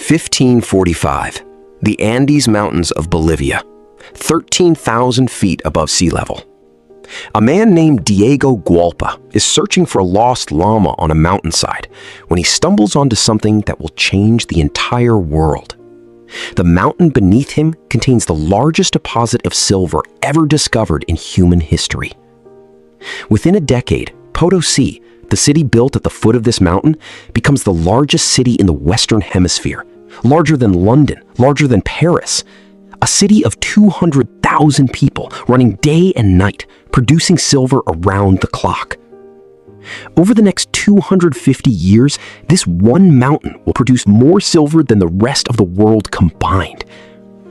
1545. The Andes Mountains of Bolivia, 13,000 feet above sea level. A man named Diego Gualpa is searching for a lost llama on a mountainside when he stumbles onto something that will change the entire world. The mountain beneath him contains the largest deposit of silver ever discovered in human history. Within a decade, Potosí, the city built at the foot of this mountain, becomes the largest city in the Western Hemisphere, larger than London, larger than Paris. A city of 200,000 people running day and night, producing silver around the clock. Over the next 250 years, this one mountain will produce more silver than the rest of the world combined.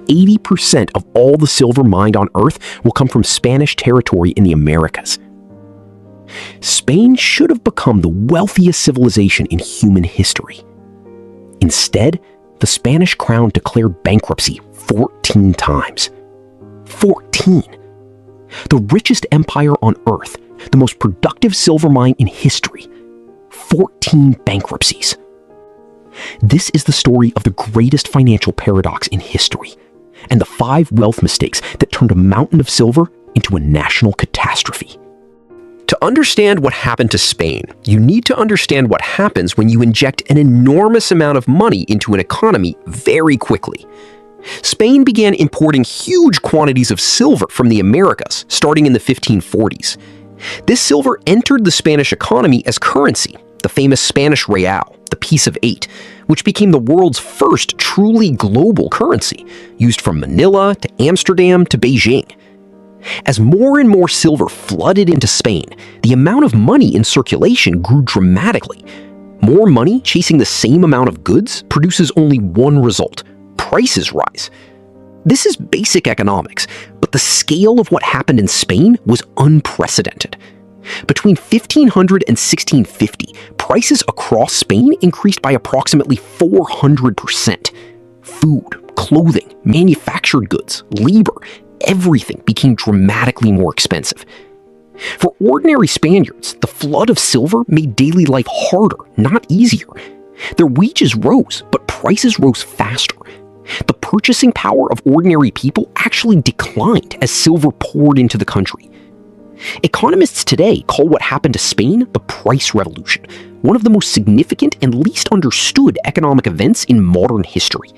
80% of all the silver mined on Earth will come from Spanish territory in the Americas. Spain should have become the wealthiest civilization in human history. Instead, the Spanish crown declared bankruptcy 14 times. 14! The richest empire on Earth, the most productive silver mine in history. 14 bankruptcies. This is the story of the greatest financial paradox in history, and the 5 wealth mistakes that turned a mountain of silver into a national catastrophe. To understand what happened to Spain, you need to understand what happens when you inject an enormous amount of money into an economy very quickly. Spain began importing huge quantities of silver from the Americas starting in the 1540s. This silver entered the Spanish economy as currency, the famous Spanish real, the piece of 8, which became the world's first truly global currency, used from Manila to Amsterdam to Beijing. As more and more silver flooded into Spain, the amount of money in circulation grew dramatically. More money chasing the same amount of goods produces only one result: prices rise. This is basic economics, but the scale of what happened in Spain was unprecedented. Between 1500 and 1650, prices across Spain increased by approximately 400%. Food, clothing, manufactured goods, labor, everything became dramatically more expensive. For ordinary Spaniards, the flood of silver made daily life harder, not easier. Their wages rose, but prices rose faster. The purchasing power of ordinary people actually declined as silver poured into the country. Economists today call what happened to Spain the price revolution, one of the most significant and least understood economic events in modern history.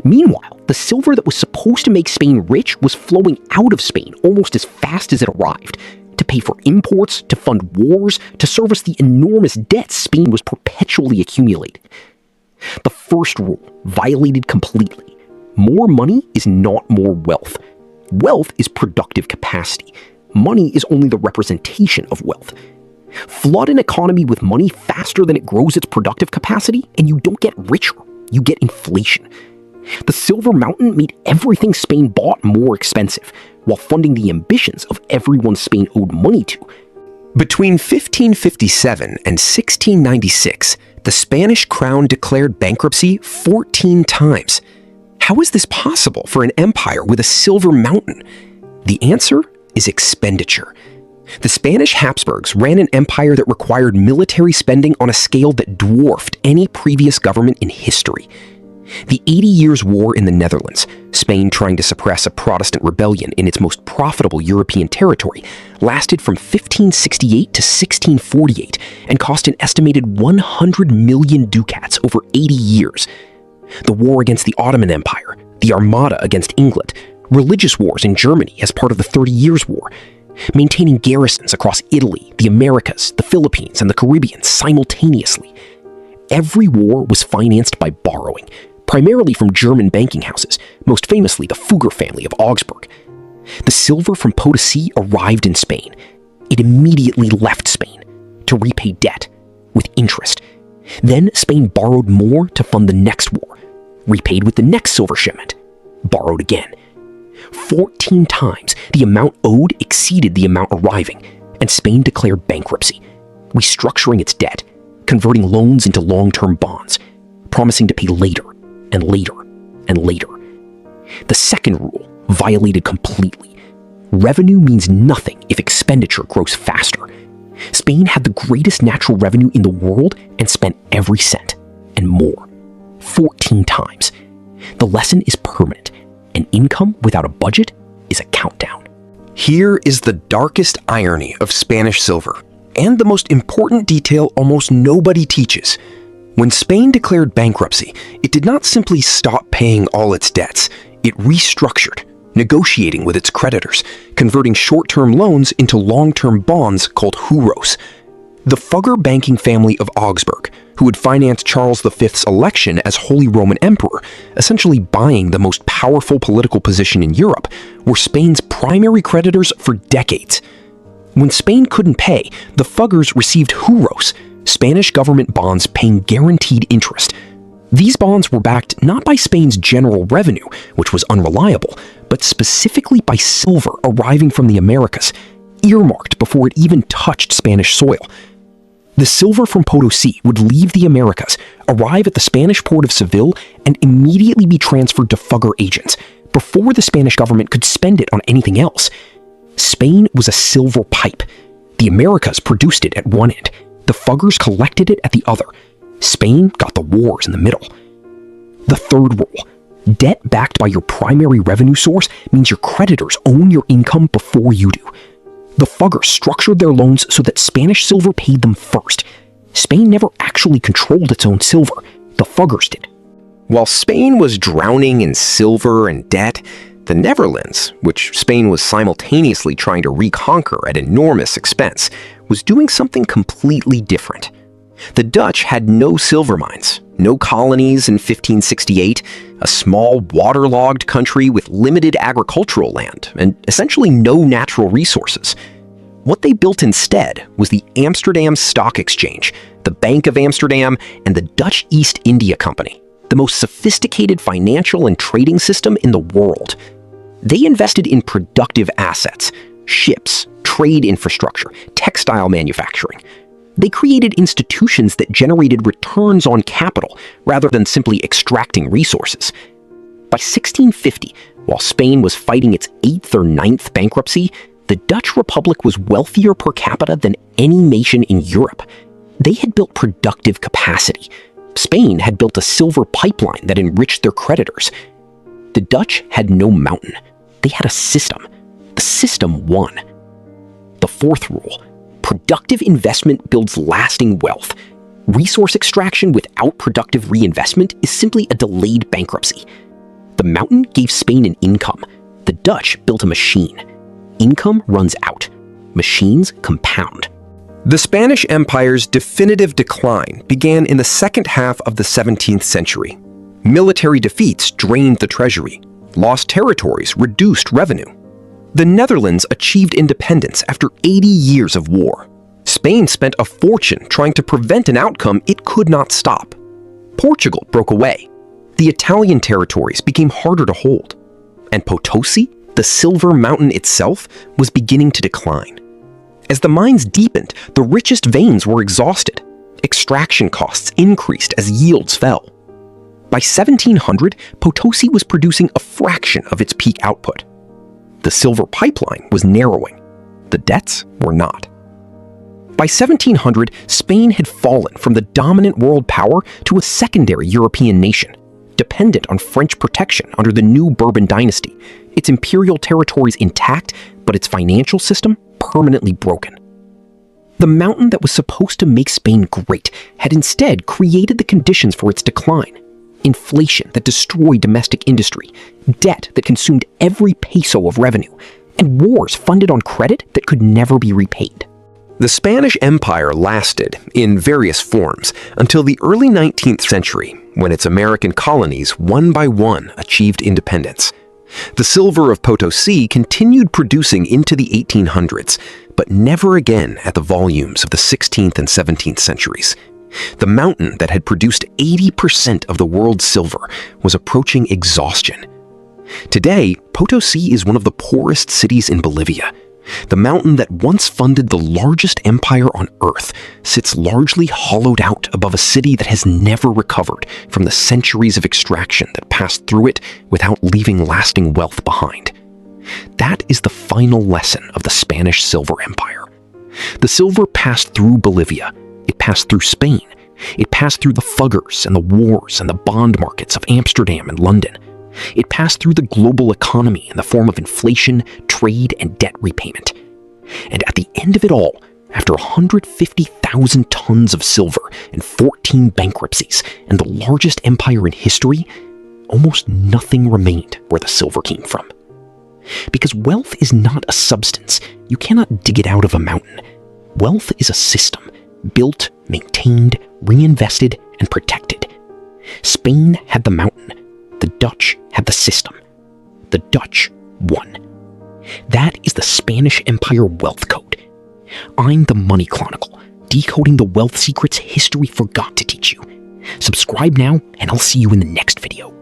Meanwhile, the silver that was supposed to make Spain rich was flowing out of Spain almost as fast as it arrived, to pay for imports, to fund wars, to service the enormous debts Spain was perpetually accumulating. The first rule, violated completely. More money is not more wealth. Wealth is productive capacity. Money is only the representation of wealth. Flood an economy with money faster than it grows its productive capacity, and you don't get richer, you get inflation. The silver mountain made everything Spain bought more expensive, while funding the ambitions of everyone Spain owed money to. Between 1557 and 1696, the Spanish crown declared bankruptcy 14 times. How is this possible for an empire with a silver mountain? The answer is expenditure. The Spanish Habsburgs ran an empire that required military spending on a scale that dwarfed any previous government in history. The 80 Years' War in the Netherlands, Spain trying to suppress a Protestant rebellion in its most profitable European territory, lasted from 1568 to 1648 and cost an estimated 100 million ducats over 80 years. The war against the Ottoman Empire, the Armada against England, religious wars in Germany as part of the 30 Years' War, maintaining garrisons across Italy, the Americas, the Philippines, and the Caribbean simultaneously. Every war was financed by borrowing, primarily from German banking houses, most famously the Fugger family of Augsburg. The silver from Potosí arrived in Spain. It immediately left Spain to repay debt with interest. Then Spain borrowed more to fund the next war, repaid with the next silver shipment, borrowed again. 14 times the amount owed exceeded the amount arriving, and Spain declared bankruptcy, restructuring its debt, converting loans into long-term bonds, promising to pay later and later and later. The second rule, violated completely. Revenue means nothing if expenditure grows faster. Spain had the greatest natural revenue in the world and spent every cent and more. 14 times. The lesson is permanent. An income without a budget is a countdown. Here is the darkest irony of Spanish silver, and the most important detail almost nobody teaches. When Spain declared bankruptcy, it did not simply stop paying all its debts. It restructured, negotiating with its creditors, converting short-term loans into long-term bonds called juros. The Fugger banking family of Augsburg, who would finance Charles V's election as Holy Roman Emperor, essentially buying the most powerful political position in Europe, were Spain's primary creditors for decades. When Spain couldn't pay, the Fuggers received juros, Spanish government bonds paying guaranteed interest. These bonds were backed not by Spain's general revenue, which was unreliable, but specifically by silver arriving from the Americas, earmarked before it even touched Spanish soil. The silver from Potosí would leave the Americas, arrive at the Spanish port of Seville, and immediately be transferred to Fugger agents, before the Spanish government could spend it on anything else. Spain was a silver pipe. The Americas produced it at one end. The Fuggers collected it at the other. Spain got the wars in the middle. The third rule: debt backed by your primary revenue source means your creditors own your income before you do. The Fuggers structured their loans so that Spanish silver paid them first. Spain never actually controlled its own silver. The Fuggers did. While Spain was drowning in silver and debt, the Netherlands, which Spain was simultaneously trying to reconquer at enormous expense, was doing something completely different. The Dutch had no silver mines, no colonies in 1568, a small waterlogged country with limited agricultural land, and essentially no natural resources. What they built instead was the Amsterdam Stock Exchange, the Bank of Amsterdam, and the Dutch East India Company, the most sophisticated financial and trading system in the world. They invested in productive assets, ships, trade infrastructure, textile manufacturing. They created institutions that generated returns on capital rather than simply extracting resources. By 1650, while Spain was fighting its 8th or 9th bankruptcy, the Dutch Republic was wealthier per capita than any nation in Europe. They had built productive capacity. Spain had built a silver pipeline that enriched their creditors. The Dutch had no mountain. They had a system. The system won. The fourth rule: productive investment builds lasting wealth. Resource extraction without productive reinvestment is simply a delayed bankruptcy. The mountain gave Spain an income. The Dutch built a machine. Income runs out. Machines compound. The Spanish Empire's definitive decline began in the second half of the 17th century. Military defeats drained the treasury. Lost territories reduced revenue. The Netherlands achieved independence after 80 years of war. Spain spent a fortune trying to prevent an outcome it could not stop. Portugal broke away. The Italian territories became harder to hold. And Potosí, the silver mountain itself, was beginning to decline. As the mines deepened, the richest veins were exhausted. Extraction costs increased as yields fell. By 1700, Potosí was producing a fraction of its peak output. The silver pipeline was narrowing. The debts were not. By 1700, Spain had fallen from the dominant world power to a secondary European nation, dependent on French protection under the new Bourbon dynasty, its imperial territories intact, but its financial system permanently broken. The mountain that was supposed to make Spain great had instead created the conditions for its decline. Inflation that destroyed domestic industry, debt that consumed every peso of revenue, and wars funded on credit that could never be repaid. The Spanish Empire lasted, in various forms, until the early 19th century, when its American colonies one by one achieved independence. The silver of Potosí continued producing into the 1800s, but never again at the volumes of the 16th and 17th centuries. The mountain that had produced 80% of the world's silver was approaching exhaustion. Today, Potosí is one of the poorest cities in Bolivia. The mountain that once funded the largest empire on Earth sits largely hollowed out above a city that has never recovered from the centuries of extraction that passed through it without leaving lasting wealth behind. That is the final lesson of the Spanish Silver Empire. The silver passed through Bolivia. It passed through Spain. It passed through the Fuggers and the wars and the bond markets of Amsterdam and London. It passed through the global economy in the form of inflation, trade, and debt repayment. And at the end of it all, after 150,000 tons of silver and 14 bankruptcies and the largest empire in history, almost nothing remained where the silver came from. Because wealth is not a substance. You cannot dig it out of a mountain. Wealth is a system, built, maintained, reinvested, and protected. Spain had the mountain. The Dutch had the system. The Dutch won. That is the Spanish Empire Wealth Code. I'm the Money Chronicle, decoding the wealth secrets history forgot to teach you. Subscribe now, and I'll see you in the next video.